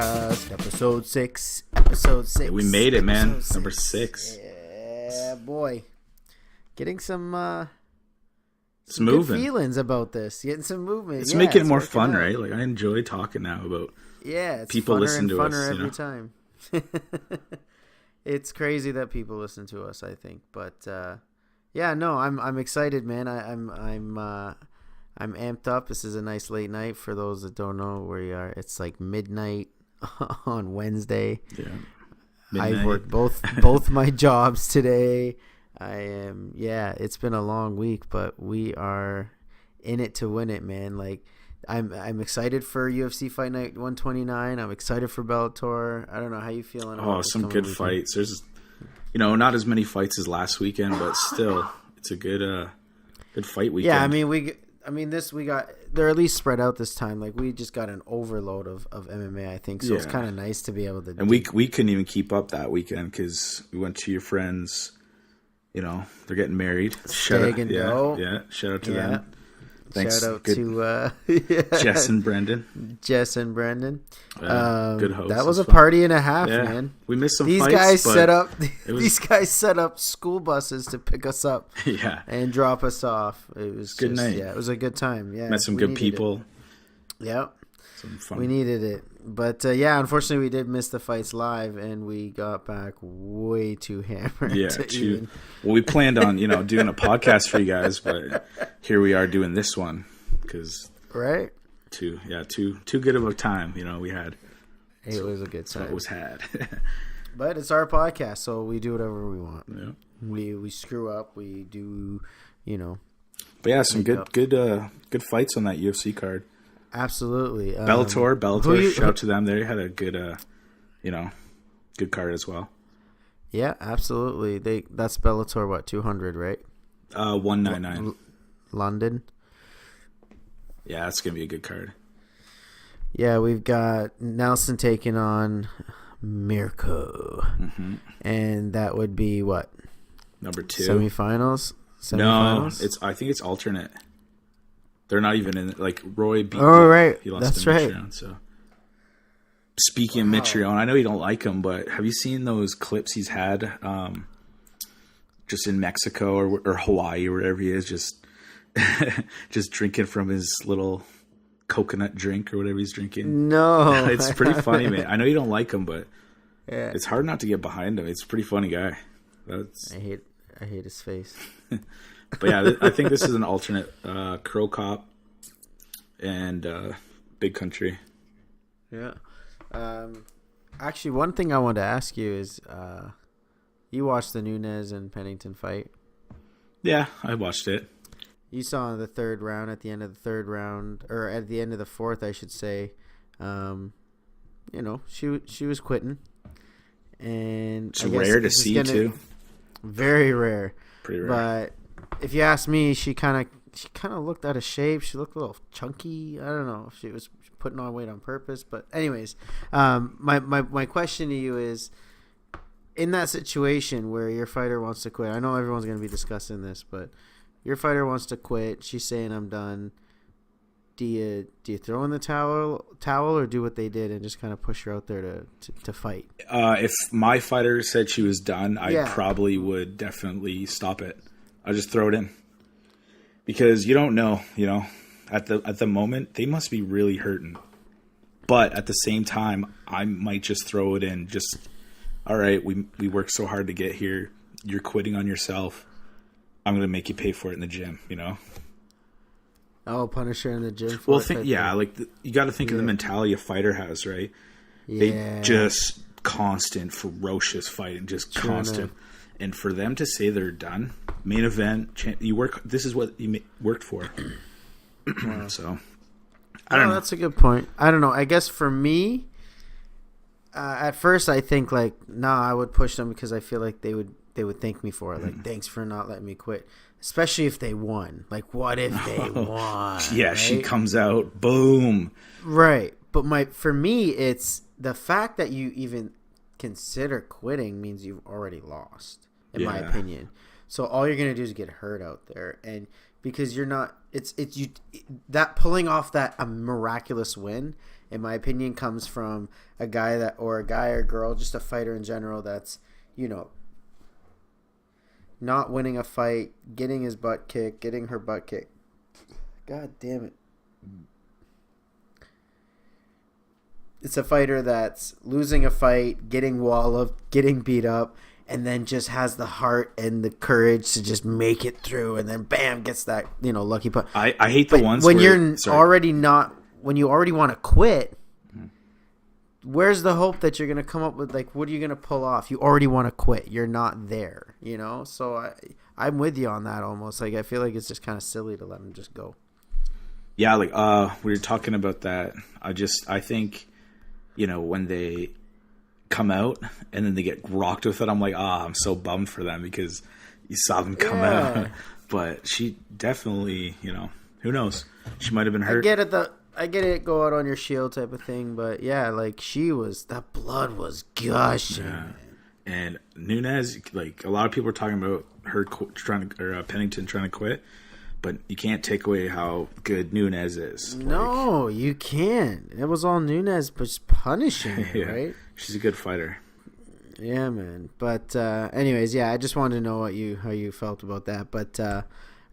Podcast, episode 6. Episode 6. We made it, man. Number 6. Yeah, boy. Getting some good feelings about this. Getting some movement. It's making it more fun, right? Like, I enjoy talking now about it's people listen to us. Every time. It's crazy that people listen to us, I think. But I'm excited, man. I'm amped up. This is a nice late night. For those that don't know where you are, it's like midnight on Wednesday. Yeah. I've worked both my jobs today. It's been a long week, but we are in it to win it, man. Like, I'm excited for UFC Fight Night 129. I'm excited for Bellator. I don't know how you feeling. Some good fights. There's, not as many fights as last weekend, but still, it's a good fight weekend. Yeah, they're at least spread out this time. Like, we just got an overload of MMA, I think. So It's kind of nice to be able to. And we couldn't even keep up that weekend because we went to your friends. They're getting married. Shout out to them. Thanks. Shout out to Jess and Brendan. Good host. That was a party and a half, man. We missed some these fights. These guys set up school buses to pick us up. Yeah. And drop us off. It was good night. Yeah, it was a good time. Yeah. Met some good people. Yep. Some fun. We needed it. But unfortunately we did miss the fights live and we got back way too hammered. Yeah, well, we planned on, doing a podcast for you guys, but here we are doing this one because too good of a time, we had. It was a good time. It was had. But it's our podcast, so we do whatever we want. Yeah. We screw up, we do, But yeah, some good fights on that UFC card. Absolutely. Bellator, shout out to them. They had a good, good card as well. Yeah, absolutely. That's Bellator, 200, right? 199. London. Yeah, that's going to be a good card. Yeah, we've got Nelson taking on Mirko. Mm-hmm. And that would be what? Number 2. Semifinals? No, I think it's alternate. They're not even in. Like, Roy beat. Oh, right. He lost to Mitrione. So, speaking of Mitrione, I know you don't like him, but have you seen those clips he's had, just in Mexico or Hawaii or wherever he is, just drinking from his little coconut drink or whatever he's drinking? No, it's pretty funny, man. I know you don't like him, but it's hard not to get behind him. It's a pretty funny guy. I hate his face. But yeah, I think this is an alternate Crow Cop and Big Country. Yeah. Actually, one thing I wanted to ask you is, you watched the Nunes and Pennington fight? Yeah, I watched it. You saw the third round, at the end of the third round, or at the end of the fourth, I should say. She was quitting, and it's rare to see too. Very rare. Pretty rare. But if you ask me, she kind of looked out of shape. She looked a little chunky. I don't know if she was putting on weight on purpose. But anyways, my question to you is, in that situation where your fighter wants to quit, I know everyone's going to be discussing this, but your fighter wants to quit. She's saying, "I'm done." Do you throw in the towel or do what they did and just kind of push her out there to fight? If my fighter said she was done, I probably would definitely stop it. I'll just throw it in because you don't know, at the moment they must be really hurting. But at the same time, I might just throw it in. Just, all right, we worked so hard to get here. You're quitting on yourself. I'm going to make you pay for it in the gym, Oh, punish her in the gym. You got to think of the mentality a fighter has, right? Yeah. They just constant, ferocious fighting, just constant. Enough. And for them to say they're done, main event, this is what you worked for. Wow. So, I don't know. That's a good point. I don't know. I guess for me, at first I think I would push them because I feel like they would thank me for it. Like, thanks for not letting me quit. Especially if they won. Like, what if they won? Yeah, right? She comes out, boom. Right. But for me, it's the fact that you even consider quitting means you've already lost, in my opinion. So all you're going to do is get hurt out there. And because you're not. It's you that pulling off that a miraculous win, in my opinion, comes from a guy or girl, just a fighter in general, that's not winning a fight, getting her butt kicked. God damn it. It's a fighter that's losing a fight, getting walloped, getting beat up, and then just has the heart and the courage to just make it through, and then bam, gets that lucky punch. I hate the ones when where, you're already not, when you already want to quit. Where's the hope that you're gonna come up with, like, what are you gonna pull off? You already want to quit. You're not there, So I'm with you on that almost. Like, I feel like it's just kind of silly to let him just go. Yeah, like we were talking about that. I think, when they come out and then they get rocked with it, I'm like, I'm so bummed for them because you saw them come out. But she definitely, who knows? She might have been hurt. I get it, go out on your shield type of thing, but yeah, like that blood was gushing. Yeah. And Nunes, like a lot of people are talking about her Pennington trying to quit, but you can't take away how good Nunes is. No, you can't. It was all Nunes just punishing her, right? She's a good fighter. Yeah, man. But anyways, yeah, I just wanted to know how you felt about that. But I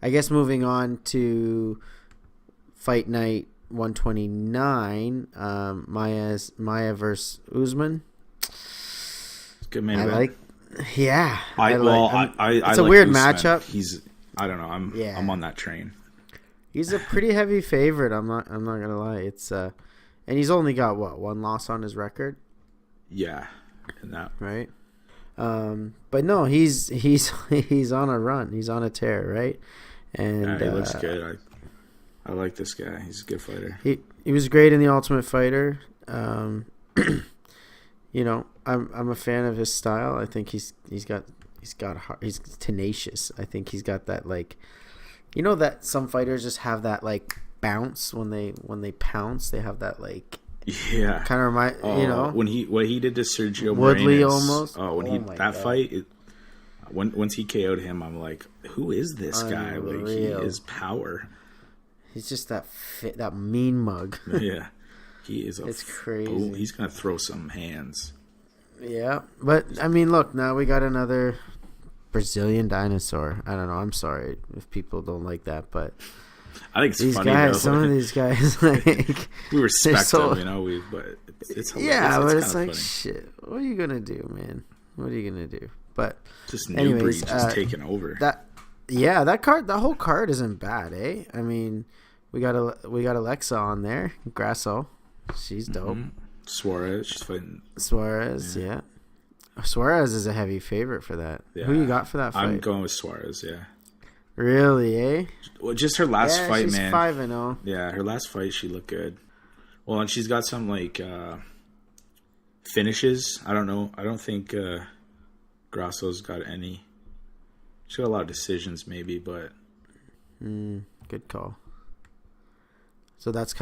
guess moving on to Fight Night 129, Maia versus Usman. Good main event. It's a weird Usman. matchup. I don't know. I'm on that train. He's a pretty heavy favorite. I'm not gonna lie. It's and he's only got one loss on his record. Yeah, and that right. But no, he's on a run. He's on a tear, right? And he looks good. I like this guy. He's a good fighter. He was great in The Ultimate Fighter. I'm a fan of his style. I think he's tenacious. I think he's got that, like, that some fighters just have that, like, bounce when they pounce. They have that, like, kind of remind what he did to Sergio Woodley Moraes, almost. Fight. Once he KO'd him, I'm like, who is this guy? Like, he is power. He's just that mean mug. Yeah, he is. It's crazy. He's gonna throw some hands. Yeah, but I mean, look, now we got another Brazilian dinosaur. I don't know. I'm sorry if people don't like that, but I think it's these funny. Guys, some of these guys, like, we respect them, but it's hilarious. Yeah, but it's like, funny. Shit. What are you gonna do, man? What are you gonna do? But just new breed just taking over. That whole card isn't bad, eh? I mean, we got Alexa on there, Grasso, she's dope. Mm-hmm. Suarez, she's fighting. Suarez, yeah. Suarez is a heavy favorite for that. Yeah. Who you got for that fight? I'm going with Suarez, yeah. Really, eh? Well, just her last fight, she's man. 5-0. Yeah, her last fight, she looked good. Well, and she's got some, like, finishes. I don't know. I don't think Grasso's got any. She's got a lot of decisions, maybe, but. Good call. So that's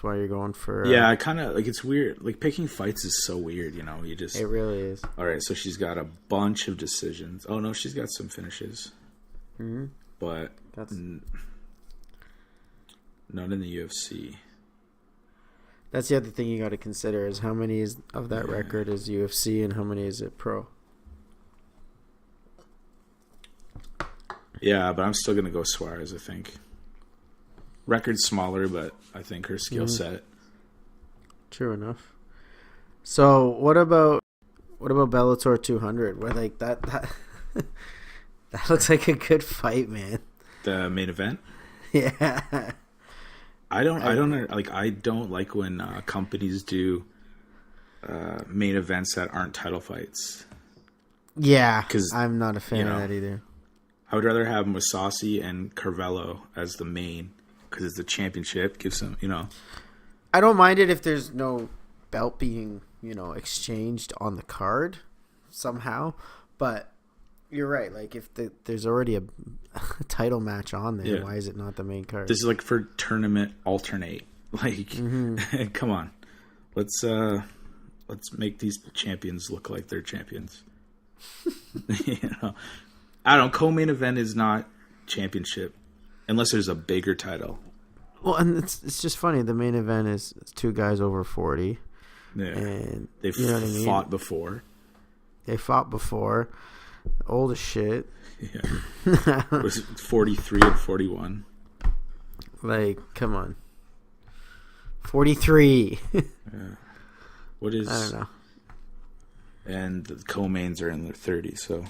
why you're going for. Yeah, I kind of, like, it's weird. Like, picking fights is so weird, You just. It really is. All right, so she's got a bunch of decisions. Oh, no, she's got some finishes. Mm-hmm. But not in the UFC. That's the other thing you got to consider is how many of that record is UFC and how many is it pro. Yeah, but I'm still going to go Suarez, I think. Record's smaller, but I think her skill set. True enough. So what about Bellator 200? Where, like, that that looks like a good fight, man. The main event? Yeah. I don't like when companies do main events that aren't title fights. Yeah, because I'm not a fan of that either. I would rather have Mousasi and Carvello as the main because it's the championship. Gives them, I don't mind it if there's no belt being, exchanged on the card somehow, but you're right. Like, if there's already a title match on there, why is it not the main card? This is like for tournament alternate. Like, come on, let's make these champions look like they're champions. I don't know. Co-main event is not championship unless there's a bigger title. Well, and it's just funny. The main event is two guys over 40. Yeah, and they've fought before. They fought before. Old as shit. Yeah, it was 43 and 41. Like, come on. 43. Yeah. What is? I don't know. And the co-mains are in their 30s, so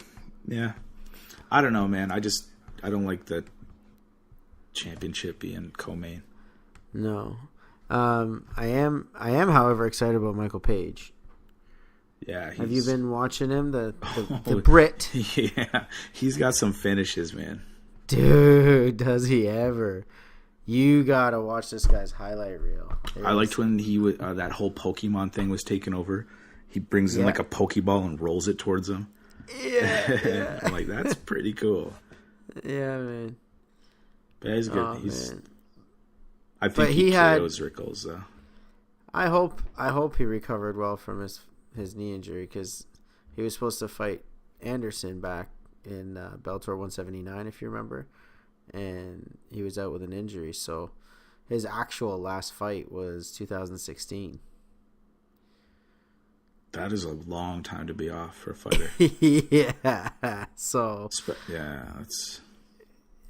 yeah. I don't know, man. I don't like the championship being co-main. No. I am, however, excited about Michael Page. Yeah. Have you been watching him? The Brit. Yeah. He's got some finishes, man. Dude, does he ever. You gotta watch this guy's highlight reel. I liked when he would that whole Pokemon thing was taken over. He brings in like a Pokeball and rolls it towards him. Yeah. I'm like, that's pretty cool. Yeah, man. But he's good. Man. I think he KOs Rickles, though. I hope he recovered well from his knee injury, because he was supposed to fight Anderson back in Bellator 179, if you remember, and he was out with an injury. So his actual last fight was 2016. That is a long time to be off for a fighter. Yeah. So yeah,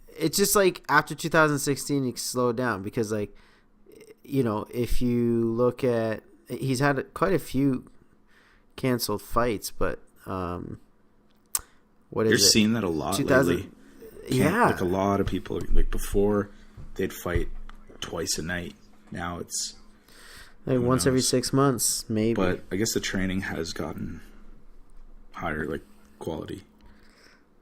it's just like after 2016 he slowed down, because, like, you know, if you look at, he's had quite a few canceled fights, but you're seeing that a lot lately. Yeah, like a lot of people, like before they'd fight twice a night. Now it's like once every 6 months, maybe. But I guess the training has gotten higher, like quality.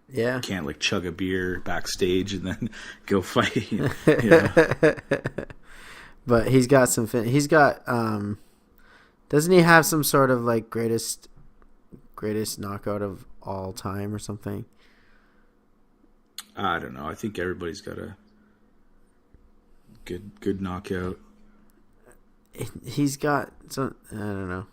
Yeah, you can't like chug a beer backstage and then go fight. You know? But he's got some. He's got. Doesn't he have some sort of like greatest knockout of all time or something? I don't know. I think everybody's got a good knockout. He's got some. I don't know.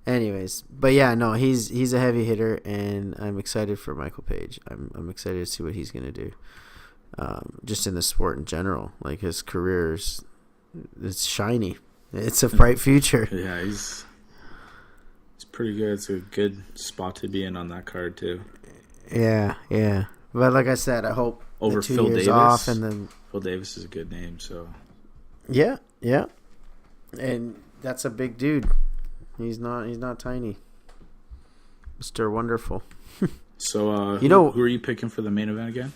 Anyways, but yeah, no, he's a heavy hitter, and I'm excited for Michael Page. I'm excited to see what he's gonna do. Just in the sport in general, like his career's, it's shiny. It's a bright future. Yeah, he's pretty good. It's a good spot to be in on that card too. Yeah. But like I said, I hope over the 2 Phil years Davis. Off, and then Phil Davis is a good name. So yeah, and that's a big dude. He's not tiny. Mr. Wonderful. So who are you picking for the main event again?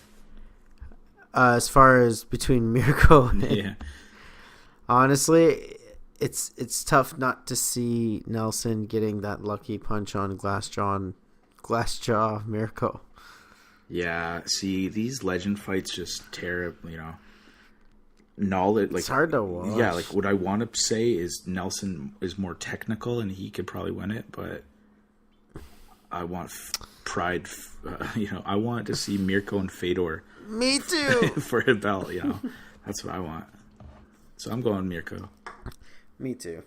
As far as between Mirko and yeah. Honestly, it's tough not to see Nelson getting that lucky punch on glass jaw Mirko. Yeah, see, these legend fights just tear, knowledge. Like, it's hard to watch. Yeah, like what I want to say is Nelson is more technical and he could probably win it, but I want pride. I want to see Mirko and Fedor. Me too. For a belt, that's what I want. So I'm going Mirko. Me too.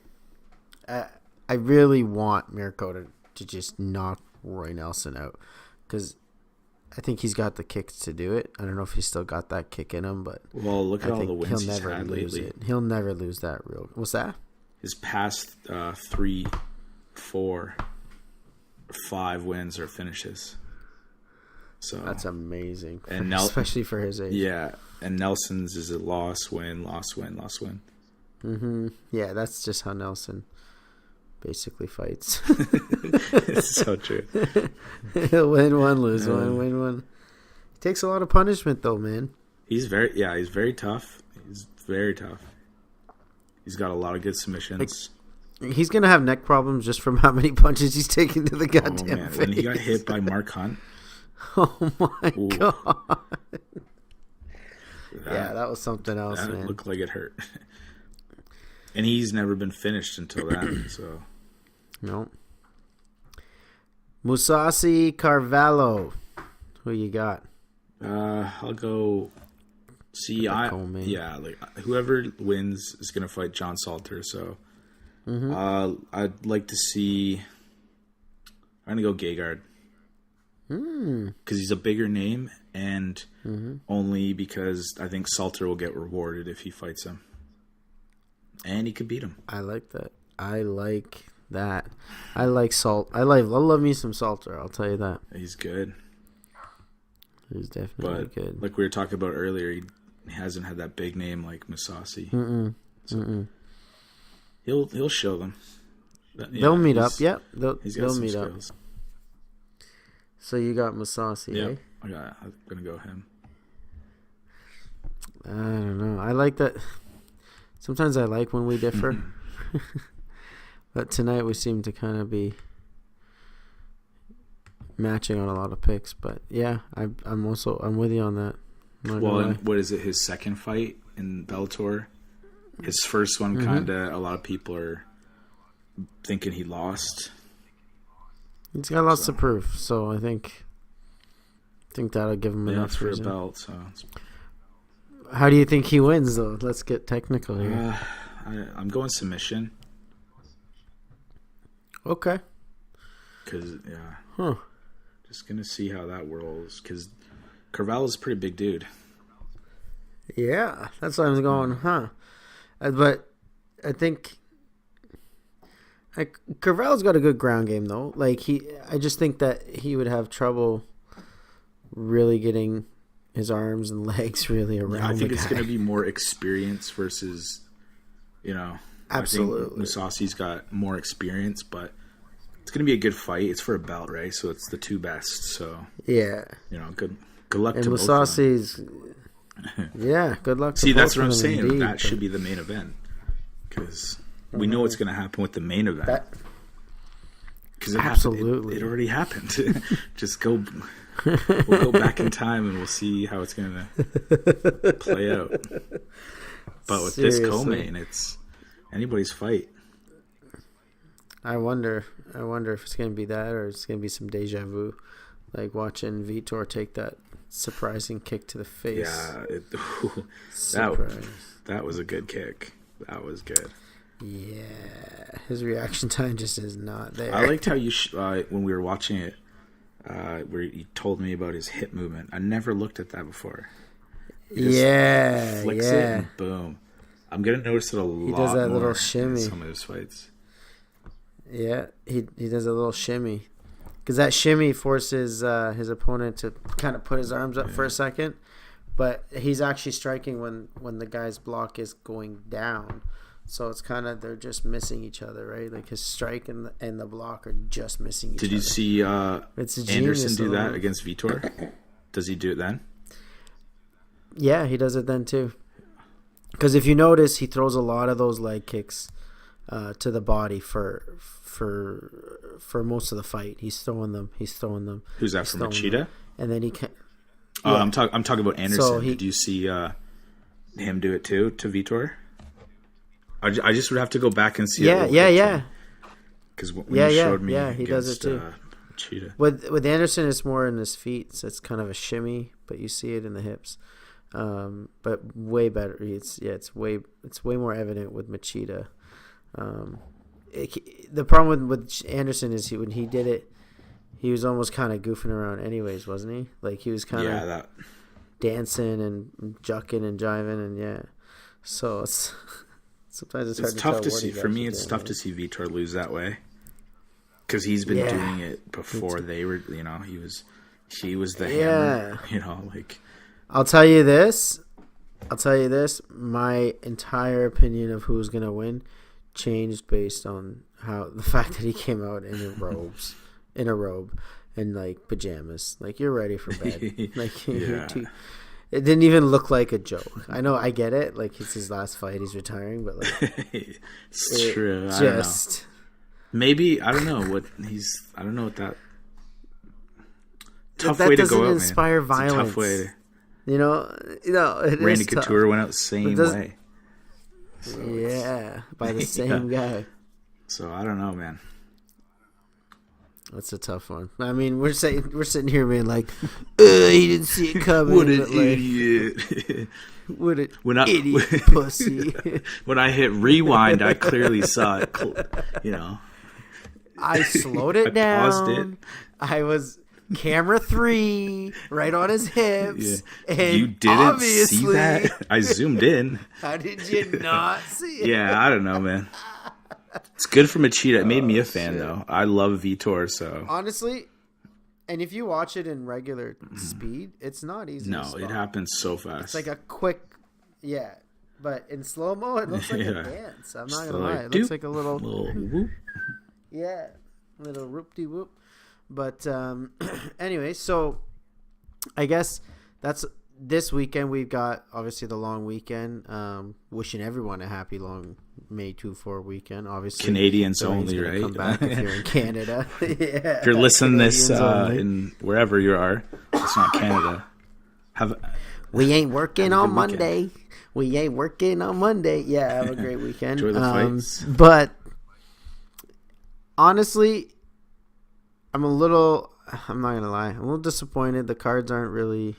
I really want Mirko to just knock Roy Nelson out, because I think he's got the kicks to do it. I don't know if he's still got that kick in him, but look at all the wins he's had lately. He'll never lose that real. What's that? His past 3, 4, 5 wins or finishes. So that's amazing, and especially for his age. Yeah, and Nelson's is a loss, win, loss, win, loss, win. Mm-hmm. Yeah, that's just how Nelson basically fights. It's so true. He'll win one, lose one, win one. He takes a lot of punishment, though, man. He's very tough. He's very tough. He's got a lot of good submissions. He's gonna have neck problems just from how many punches he's taking to the goddamn face. When he got hit by Mark Hunt. Oh my god. That was something else, man. It looked like it hurt. And he's never been finished until then, so. No. Musasi Carvalho. Who you got? I'll go. See, whoever wins is gonna fight John Salter. So, I'd like to see. I'm gonna go Gegard. because he's a bigger name, and only because I think Salter will get rewarded if he fights him, and he could beat him. I like that. I like Salt. I love me some Salter. I'll tell you that. He's good. He's definitely good. Like we were talking about earlier, he hasn't had that big name like Masasi. So he'll show them. They'll meet up. Yep. They'll meet skills. up. So you got Masasi, yeah, eh? I'm gonna go him. I don't know. I like that. Sometimes I like when we differ. But tonight we seem to kind of be matching on a lot of picks. But yeah, I'm with you on that. Well, and what is it? His second fight in Bellator. His first one, kind of, a lot of people are thinking he lost. He's got lots to prove, so I think that'll give him enough for reason. a belt. So, how do you think he wins, though? Let's get technical here. I'm going submission. Okay. Because just gonna see how that rolls. Because Carvalho's a pretty big dude. Yeah, that's why I'm going, But I think Carvalho's got a good ground game, though. I just think that he would have trouble really getting his arms and legs really around. I think it's going to be more experience versus, Absolutely. I think Musasi's got more experience, but it's going to be a good fight. It's for a belt, right? So it's the two best. So yeah, good luck and to Musasi's. both of them. Yeah, good luck. See, that's what I'm saying. Indeed, that should be the main event because we know what's going to happen with the main event. Because absolutely, it already happened. Just we'll go back in time and we'll see how it's going to play out. But with this co-main, it's anybody's fight. I wonder if it's going to be that or it's going to be some deja vu, like watching Vitor take that surprising kick to the face. Yeah, that was a good kick. That was good. Yeah, his reaction time just is not there. I liked how you when we were watching it, where you told me about his hip movement. I never looked at that before. He flicks it and boom. I'm gonna notice it a lot. He does that more little shimmy. In some of his fights. Yeah, he does a little shimmy. Because that shimmy forces his opponent to kind of put his arms up for a second. But he's actually striking when the guy's block is going down. So it's kind of, they're just missing each other, right? Like his strike and the block are just missing each other. Did you see Anderson do that against Vitor? Does he do it then? Yeah, he does it then too. Because if you notice, he throws a lot of those leg kicks to the body for most of the fight. He's throwing them. Who's that, from Machida? And then he can. Yeah. I'm talking about Anderson. So did you see him do it too to Vitor? I just would have to go back and see. Yeah. Because when you showed me, he does it too. Machida. With Anderson, it's more in his feet, so it's kind of a shimmy, but you see it in the hips. But way better. It's way more evident with Machida. The problem with Anderson is when he did it, he was almost kind of goofing around anyways, wasn't he? Like he was kind of dancing and jucking and jiving and so it's sometimes it's hard to tough tell to what see. For me, it's tough to see Vitor lose that way because he's been doing it before they were. He was the hammer. Like I'll tell you this. My entire opinion of who's gonna win changed based on the fact that he came out in a robe and like pajamas, like you're ready for bed. Like it didn't even look like a joke. I know, I get it, like it's his last fight, he's retiring, but like it's true. I don't know. Maybe I don't know what that tough way to go out, man. That doesn't inspire violence. It's a tough way to, Randy Couture went out the same way. So by the same guy. So I don't know, man. That's a tough one. I mean, we're sitting here being like, he didn't see it coming. What an idiot! What an idiot pussy! When I hit rewind, I clearly saw it. I slowed it down. Paused it. camera 3 right on his hips. Yeah. And you didn't see that? I zoomed in. How did you not see it? Yeah, I don't know, man. It's good for Machida. It made me a fan, though. I love Vitor, so. Honestly, and if you watch it in regular speed, it's not easy to spot. It happens so fast. It's like a quick, yeah. But in slow-mo, it looks like a dance. I'm not going to lie. It looks like a little whoop. Yeah, little whoop-de-whoop. But anyway, so I guess that's this weekend. We've got, obviously, the long weekend. Wishing everyone a happy long May 2-4 weekend. Obviously, Canadians only, right? Come back if you're in Canada. Yeah, if you're listening this in wherever you are, it's not Canada. We ain't working on Monday. We ain't working on Monday. Yeah, have a great weekend. Enjoy the fights. But honestly, I'm not going to lie, I'm a little disappointed. The cards aren't really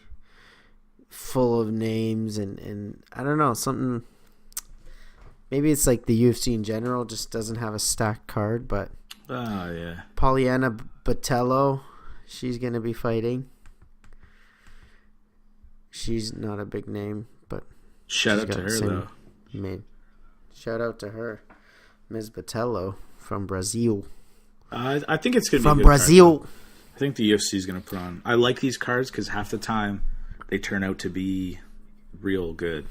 full of names, and I don't know, something. Maybe it's like the UFC in general just doesn't have a stacked card, but Polyana Botello, she's going to be fighting. She's not a big name, but shout out to her, though. Shout out to her, Ms. Botello from Brazil. I think it's going to be from Brazil. Card, I think the UFC is going to put on. I like these cards because half the time they turn out to be real good.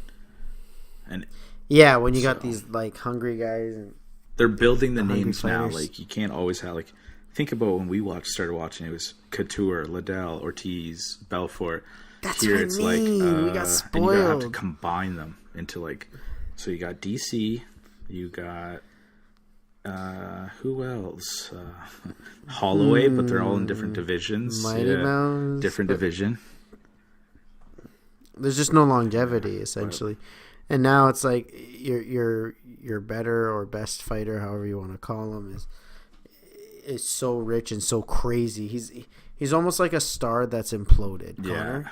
And yeah, when you got these like hungry guys, and they're building the names now. Like you can't always have like. Think about when we started watching. It was Couture, Liddell, Ortiz, Belfort. That's Here what it's I mean. like we got spoiled. And you have to combine them into like. So you got DC, you got who else? Holloway, but they're all in different divisions. Mighty Mouse, different division. There's just no longevity essentially, and now it's like your better or best fighter, however you want to call him, is so rich and so crazy. He's almost like a star that's imploded. Connor.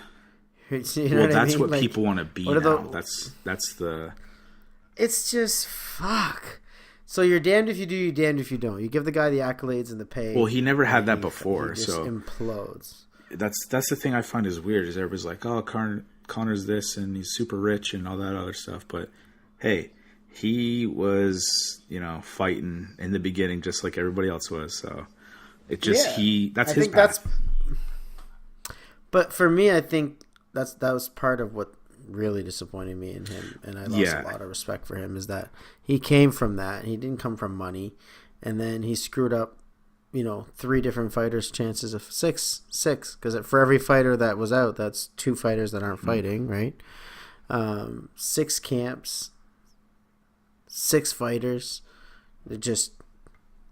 You know that's what people want to be now. That's the. It's just fuck. So you're damned if you do, you're damned if you don't. You give the guy the accolades and the pay. Well, he never had that before, he just so implodes. That's the thing I find is weird. Is everybody's like, oh, Connor's this and he's super rich and all that other stuff, but hey, he was fighting in the beginning just like everybody else was. So it just that's his path. But for me, I think that was part of what really disappointed me in him, and I lost a lot of respect for him, is that he came from that. He didn't come from money, and then he screwed up 3 different fighters' chances of six, because for every fighter that was out, that's 2 fighters that aren't fighting, right? 6 camps, 6 fighters that just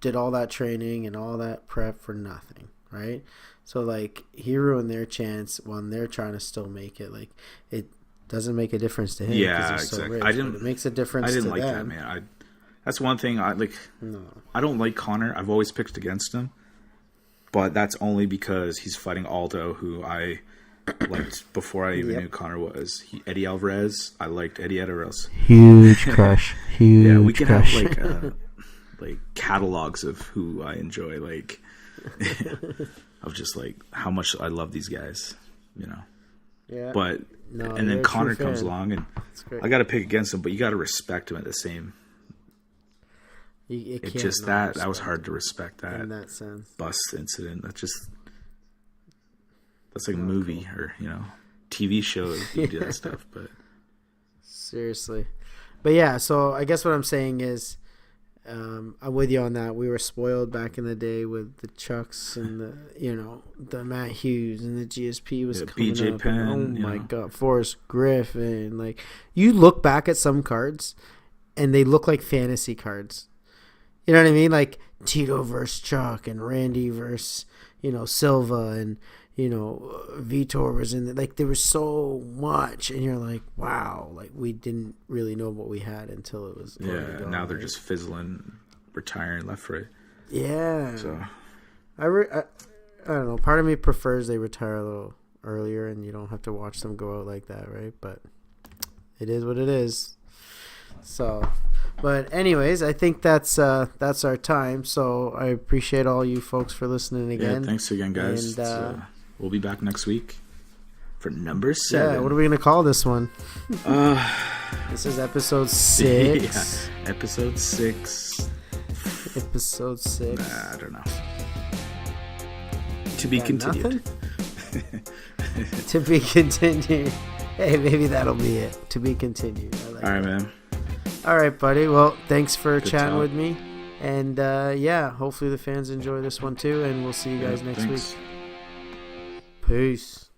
did all that training and all that prep for nothing, right? So like he ruined their chance when they're trying to still make it. Like it doesn't make a difference to him. Yeah, he's so exactly. rich, it makes a difference. I didn't to like them. that, man. That's one thing I like. No. I don't like Conor. I've always picked against him, but that's only because he's fighting Aldo, who I liked before I even knew Conor was. Eddie Alvarez. I liked Eddie Alvarez. Huge crush. Huge. Yeah, we can crush. have like catalogs of who I enjoy. Like of just like how much I love these guys. Yeah. But and then Conor comes along, and I got to pick against him, but you got to respect him at the same. It just that was hard to respect that in that sense. Bus incident. That's like a movie or TV show. You do that stuff, but seriously, but yeah. So I guess what I'm saying is, I'm with you on that. We were spoiled back in the day with the Chucks and the Matt Hughes and the GSP was coming BJ up. Penn. And, oh my God, Forrest Griffin. Like you look back at some cards, and they look like fantasy cards. You know what I mean? Like Tito versus Chuck and Randy versus, Silva and, Vitor was in there. Like there was so much, and you're like, wow, like we didn't really know what we had until it was. Now they're just fizzling, retiring left, right. Yeah. So I don't know. Part of me prefers they retire a little earlier, and you don't have to watch them go out like that, right? But it is what it is. So, But anyways, I think that's our time. So I appreciate all you folks for listening again. Yeah, thanks again, guys. And we'll be back next week for number 7. Yeah, what are we gonna call this one? This is episode 6. Yeah, episode 6. Episode 6. I don't know. To be continued. To be continued. Hey, maybe that'll be it. To be continued. All right, man. All right, buddy. Well, thanks for chatting with me. And yeah, hopefully the fans enjoy this one too. And we'll see you guys next week. Peace.